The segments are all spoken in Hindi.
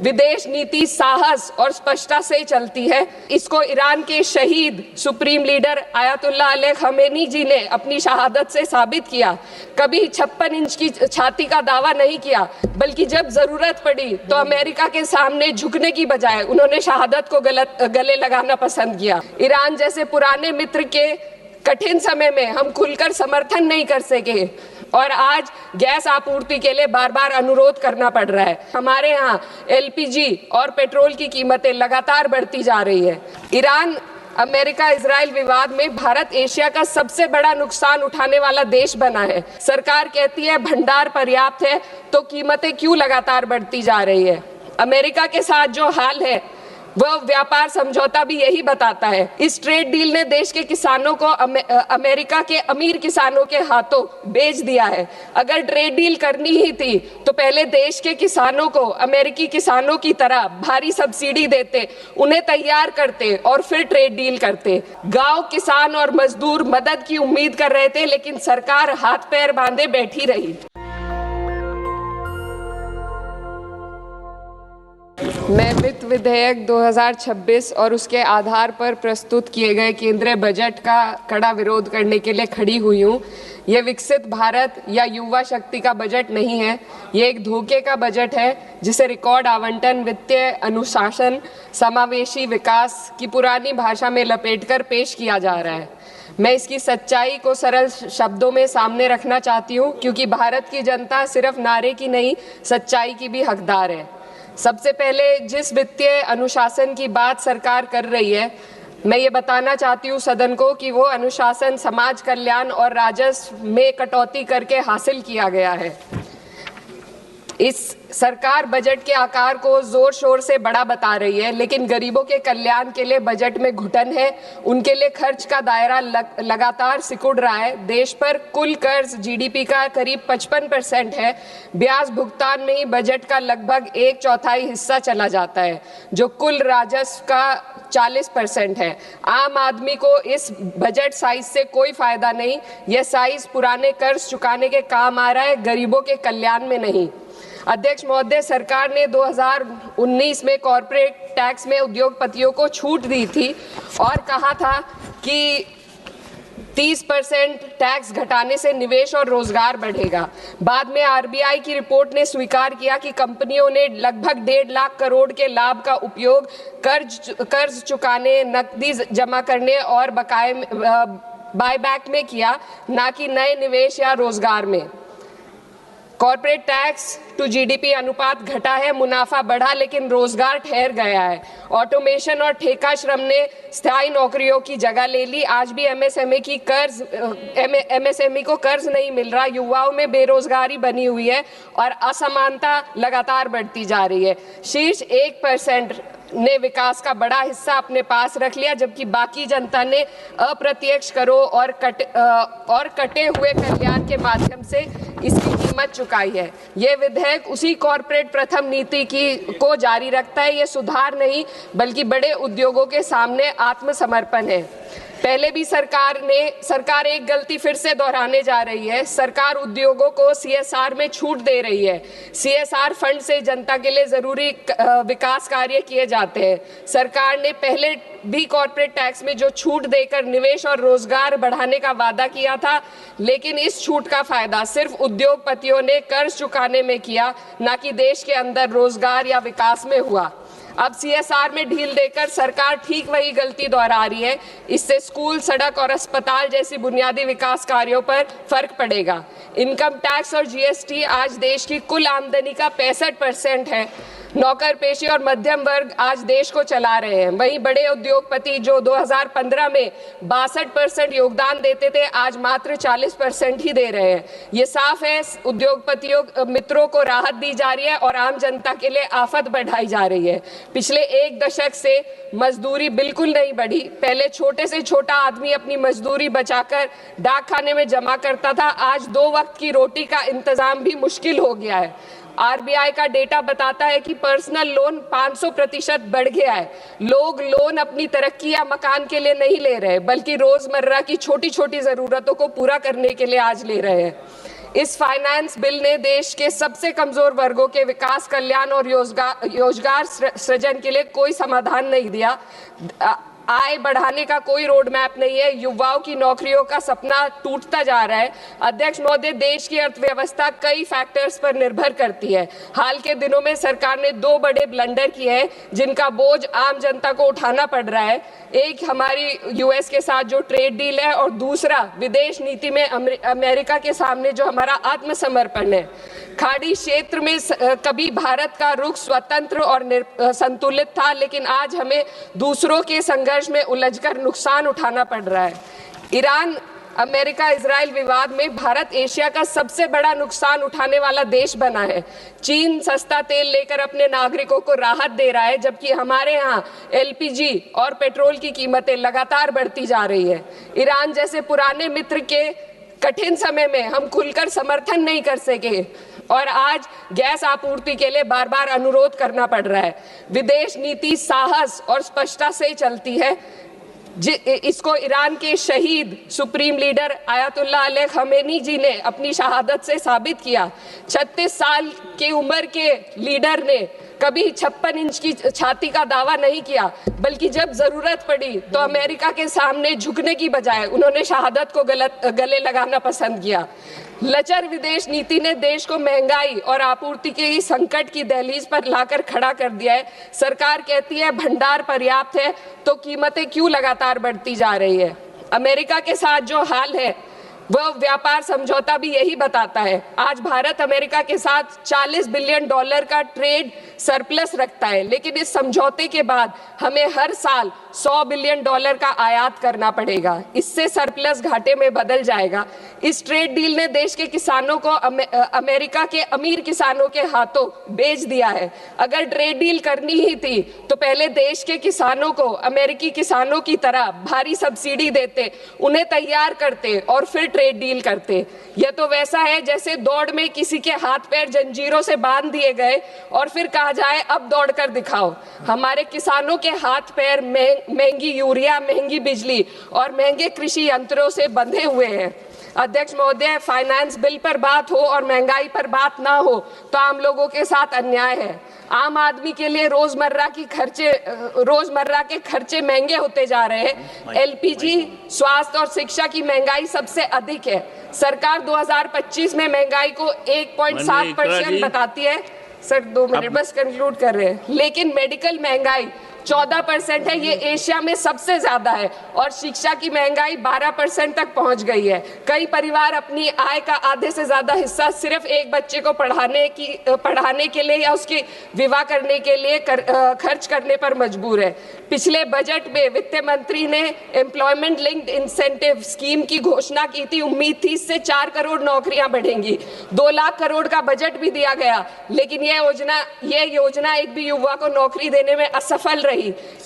विदेश नीति साहस और स्पष्टता से चलती है। इसको ईरान के शहीद supreme leader Ayatollah Ali Khamenei ji ने अपनी शहादत से साबित किया। कभी 56 इंच की छाती का दावा नहीं किया, बल्कि जब जरूरत पड़ी तो अमेरिका के सामने झुकने की बजाय उन्होंने शहादत को गले लगाना पसंद किया। ईरान जैसे पुराने मित्र के कठिन समय में हम खुलकर समर्थन नहीं कर सके और आज गैस आपूर्ति के लिए बार बार अनुरोध करना पड़ रहा है। हमारे यहाँ एलपीजी और पेट्रोल की कीमतें लगातार बढ़ती जा रही है। ईरान अमेरिका इजराइल विवाद में भारत एशिया का सबसे बड़ा नुकसान उठाने वाला देश बना है। सरकार कहती है भंडार पर्याप्त है, तो कीमतें क्यों लगातार बढ़ती जा रही है? अमेरिका के साथ जो हाल है वह व्यापार समझौता भी यही बताता है। इस ट्रेड डील ने देश के किसानों को अमेरिका के अमीर किसानों के हाथों बेच दिया है। अगर ट्रेड डील करनी ही थी तो पहले देश के किसानों को अमेरिकी किसानों की तरह भारी सब्सिडी देते, उन्हें तैयार करते और फिर ट्रेड डील करते। गांव किसान और मजदूर मदद की उम्मीद कर रहे थे, लेकिन सरकार हाथ पैर बांधे बैठी रही। मैं वित्त विधेयक 2026 और उसके आधार पर प्रस्तुत किए गए केंद्रीय बजट का कड़ा विरोध करने के लिए खड़ी हुई हूँ। ये विकसित भारत या युवा शक्ति का बजट नहीं है, ये एक धोखे का बजट है जिसे रिकॉर्ड आवंटन, वित्तीय अनुशासन, समावेशी विकास की पुरानी भाषा में लपेटकर पेश किया जा रहा है। मैं इसकी सच्चाई को सरल शब्दों में सामने रखना चाहती हूँ, क्योंकि भारत की जनता सिर्फ नारे की नहीं, सच्चाई की भी हकदार है। सबसे पहले जिस वित्तीय अनुशासन की बात सरकार कर रही है, मैं ये बताना चाहती हूँ सदन को कि वो अनुशासन समाज कल्याण और राजस्व में कटौती करके हासिल किया गया है। इस सरकार बजट के आकार को जोर शोर से बड़ा बता रही है, लेकिन गरीबों के कल्याण के लिए बजट में घुटन है। उनके लिए खर्च का दायरा लगातार सिकुड़ रहा है। देश पर कुल कर्ज जीडीपी का करीब 55% है। ब्याज भुगतान में ही बजट का लगभग 1/4 हिस्सा चला जाता है, जो कुल राजस्व का 40% है। आम आदमी को इस बजट साइज से कोई फायदा नहीं। यह साइज पुराने कर्ज चुकाने के काम आ रहा है, गरीबों के कल्याण में नहीं। अध्यक्ष महोदय, सरकार ने 2019 में कॉर्पोरेट टैक्स में उद्योगपतियों को छूट दी थी और कहा था कि 30% टैक्स घटाने से निवेश और रोजगार बढ़ेगा। बाद में आरबीआई की रिपोर्ट ने स्वीकार किया कि कंपनियों ने लगभग 1.5 लाख करोड़ के लाभ का उपयोग कर्ज चुकाने, नकदी जमा करने और बकाये बायबैक में किया, ना कि नए निवेश या रोजगार में। कॉर्पोरेट टैक्स टू जीडीपी अनुपात घटा है, मुनाफा बढ़ा, लेकिन रोजगार ठहर गया है। ऑटोमेशन और ठेका श्रम ने स्थायी नौकरियों की जगह ले ली। आज भी एमएसएमई को कर्ज नहीं मिल रहा। युवाओं में बेरोजगारी बनी हुई है और असमानता लगातार बढ़ती जा रही है। शीर्ष 1% ने विकास का बड़ा हिस्सा अपने पास रख लिया, जबकि बाकी जनता ने अप्रत्यक्ष करों और कटे हुए कल्याण के माध्यम से इसकी कीमत चुकाई है। ये विधेयक उसी कॉर्पोरेट प्रथम नीति को जारी रखता है। ये सुधार नहीं, बल्कि बड़े उद्योगों के सामने आत्मसमर्पण है। पहले भी सरकार एक गलती फिर से दोहराने जा रही है। सरकार उद्योगों को सीएसआर में छूट दे रही है। सीएसआर फंड से जनता के लिए जरूरी विकास कार्य किए जाते हैं। सरकार ने पहले भी कॉर्पोरेट टैक्स में जो छूट देकर निवेश और रोजगार बढ़ाने का वादा किया था, लेकिन इस छूट का फायदा सिर्फ उद्योगपतियों ने कर्ज चुकाने में किया, ना कि देश के अंदर रोजगार या विकास में हुआ। अब सीएसआर में ढील देकर सरकार ठीक वही गलती दोहरा रही है। इससे स्कूल, सड़क और अस्पताल जैसी बुनियादी विकास कार्यों पर फर्क पड़ेगा। इनकम टैक्स और जीएसटी आज देश की कुल आमदनी का 65% है। नौकर पेशी और मध्यम वर्ग आज देश को चला रहे हैं। वहीं बड़े उद्योगपति जो 2015 में 62% योगदान देते थे, आज मात्र 40% ही दे रहे हैं। ये साफ है, उद्योगपतियों मित्रों को राहत दी जा रही है और आम जनता के लिए आफत बढ़ाई जा रही है। पिछले 1 दशक से मजदूरी बिल्कुल नहीं बढ़ी। पहले छोटे से छोटा आदमी अपनी मजदूरी बचाकर डाक खाने में जमा करता था, आज 2 वक्त की रोटी का इंतजाम भी मुश्किल हो गया है। आरबीआई का डेटा बताता है कि पर्सनल लोन 500% बढ़ गया है। लोग लोन अपनी तरक्की या मकान के लिए नहीं ले रहे, बल्कि रोजमर्रा की छोटी छोटी जरूरतों को पूरा करने के लिए आज ले रहे हैं। इस फाइनेंस बिल ने देश के सबसे कमजोर वर्गों के विकास, कल्याण और रोजगार सृजन के लिए कोई समाधान नहीं दिया। आय बढ़ाने का कोई रोड मैप नहीं है। युवाओं की नौकरियों का सपना टूटता जा रहा है। अध्यक्ष महोदय, देश की अर्थव्यवस्था कई फैक्टर्स पर निर्भर करती है। हाल के दिनों में सरकार ने 2 बड़े ब्लंडर किए हैं जिनका बोझ आम जनता को उठाना पड़ रहा है। एक हमारी यूएस के साथ जो ट्रेड डील है और दूसरा विदेश नीति में अमेरिका के सामने जो हमारा आत्मसमर्पण है। खाड़ी क्षेत्र में कभी भारत का रुख स्वतंत्र और संतुलित था, लेकिन आज हमें दूसरों के संघर्ष में उलझकर नुकसान उठाना पड़ रहा है। ईरान अमेरिका इजराइल विवाद में भारत एशिया का सबसे बड़ा नुकसान उठाने वाला देश बना है। चीन सस्ता तेल लेकर अपने नागरिकों को राहत दे रहा है, जबकि हमारे यहाँ एलपीजी और पेट्रोल की कीमतें लगातार बढ़ती जा रही है। ईरान जैसे पुराने मित्र के कठिन समय में हम खुलकर समर्थन नहीं कर सके और आज गैस आपूर्ति के लिए बार बार अनुरोध करना पड़ रहा है। विदेश नीति साहस और स्पष्टता से चलती है। इसको ईरान के शहीद supreme leader Ayatollah Ali Khamenei ji ने अपनी शहादत से साबित किया। 36 साल की उम्र के लीडर ने कभी 56 इंच की छाती का दावा नहीं किया, बल्कि जब जरूरत पड़ी तो अमेरिका के सामने झुकने की बजाय उन्होंने शहादत को गले लगाना पसंद किया। लचर विदेश नीति ने देश को महंगाई और आपूर्ति के संकट की दहलीज पर लाकर खड़ा कर दिया है। सरकार कहती है भंडार पर्याप्त है, तो कीमतें क्यों लगातार बढ़ती जा रही है। अमेरिका के साथ जो हाल है वह व्यापार समझौता भी यही बताता है। आज भारत अमेरिका के साथ $40 बिलियन का ट्रेड सरप्लस रखता है, लेकिन इस समझौते के बाद हमें हर साल $100 बिलियन का आयात करना पड़ेगा। इससे सरप्लस घाटे में बदल जाएगा। इस ट्रेड डील ने देश के किसानों को अमेरिका के अमीर किसानों के हाथों बेच दिया है। अगर ट्रेड डील करनी ही थी तो पहले देश के किसानों को अमेरिकी किसानों की तरह भारी सब्सिडी देते, उन्हें तैयार करते और फिर ट्रेड डील करते। यह तो वैसा है जैसे दौड़ में किसी के हाथ पैर जंजीरों से बांध दिए गए और फिर कहा जाए अब दौड़ कर दिखाओ। हमारे किसानों के हाथ पैर महंगी यूरिया, महंगी बिजली और महंगे कृषि यंत्रों से बंधे हुए हैं। अध्यक्ष महोदय, फाइनेंस बिल पर बात हो और महंगाई पर बात ना हो तो आम लोगों के साथ अन्याय है। आम आदमी के लिए रोजमर्रा के खर्चे महंगे होते जा रहे हैं। एलपीजी, स्वास्थ्य और शिक्षा की महंगाई सबसे अधिक है। सरकार 2025 में महंगाई को 1.7% बताती है। सर 2 मिनट बस कंक्लूड कर रहे हैं। लेकिन मेडिकल महंगाई 14% है, ये एशिया में सबसे ज्यादा है और शिक्षा की महंगाई 12% तक पहुंच गई है। कई परिवार अपनी आय का आधे से ज्यादा हिस्सा सिर्फ एक बच्चे को पढ़ाने के लिए या उसकी विवाह करने के लिए खर्च करने पर मजबूर है। पिछले बजट में वित्त मंत्री ने एम्प्लॉयमेंट लिंक्ड इंसेंटिव स्कीम की घोषणा की थी। उम्मीद थी इससे 4 करोड़ नौकरियां बढ़ेंगी। 2 लाख करोड़ का बजट भी दिया गया, लेकिन ये योजना एक भी युवा को नौकरी देने में असफल रही।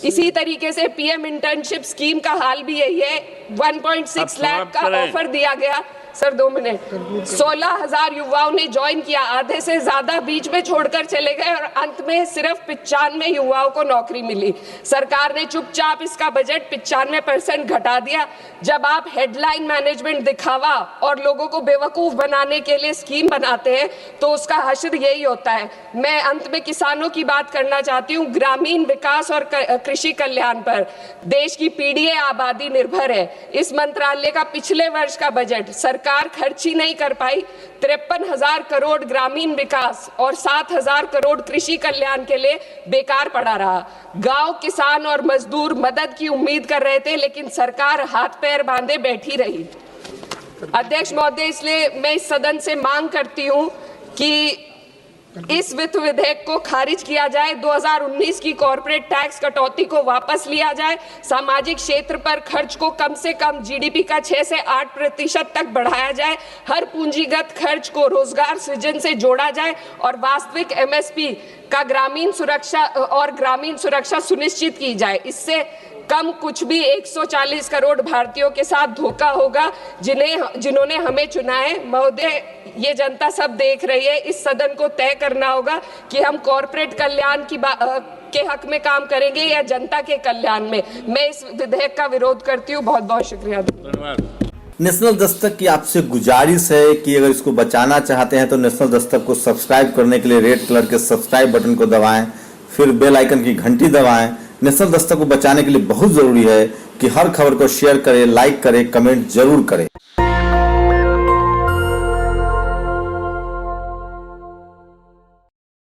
इसी तरीके से पीएम इंटर्नशिप स्कीम का हाल भी यही है। 1.6 लाख का ऑफर दिया गया। Sir 2 minute. 16,000 युवाओं ने ज्वाइन किया, आधे से ज्यादा बीच में छोड़कर चले गए और अंत में सिर्फ 95 युवाओं को नौकरी मिली। सरकार ने चुपचाप इसका बजट 95% घटा दिया। जब आप हेडलाइन मैनेजमेंट, दिखावा और लोगों को बेवकूफ बनाने के लिए स्कीम बनाते हैं तो उसका हश्र यही होता है। मैं अंत में किसानों की बात करना चाहती हूँ। ग्रामीण विकास और कृषि कल्याण पर देश की पीढ़ी आबादी निर्भर है। इस मंत्रालय का पिछले वर्ष का बजट सरकार खर्च ही नहीं कर पाई। 53,000 करोड़ ग्रामीण विकास और 7,000 करोड़ कृषि कल्याण के लिए बेकार पड़ा रहा। गांव, किसान और मजदूर मदद की उम्मीद कर रहे थे, लेकिन सरकार हाथ पैर बांधे बैठी रही। अध्यक्ष महोदय, इसलिए मैं इस सदन से मांग करती हूं कि इस वित्त विधेयक को खारिज किया जाए। 2019 की कॉर्पोरेट टैक्स कटौती को वापस लिया जाए। सामाजिक क्षेत्र पर खर्च को कम से कम जीडीपी का 6 से 8% तक बढ़ाया जाए। हर पूंजीगत खर्च को रोजगार सृजन से जोड़ा जाए और वास्तविक एमएसपी का ग्रामीण सुरक्षा सुनिश्चित की जाए। इससे कम कुछ भी 140 करोड़ भारतीयों के साथ धोखा होगा जिन्होंने हमें चुना है। महोदय, ये जनता सब देख रही है। इस सदन को तय करना होगा कि हम कॉर्पोरेट कल्याण के हक में काम करेंगे या जनता के कल्याण में। मैं इस विधेयक का विरोध करती हूँ। बहुत बहुत शुक्रिया। धन्यवाद। नेशनल दस्तक की आपसे गुजारिश है कि अगर इसको बचाना चाहते हैं तो नेशनल दस्तक को सब्सक्राइब करने के लिए रेड कलर के सब्सक्राइब बटन को दबाएं, फिर बेल आइकन की घंटी दबाएं। नेशनल दस्तक को बचाने के लिए बहुत जरूरी है कि हर खबर को शेयर करें, लाइक करें, कमेंट जरूर करें।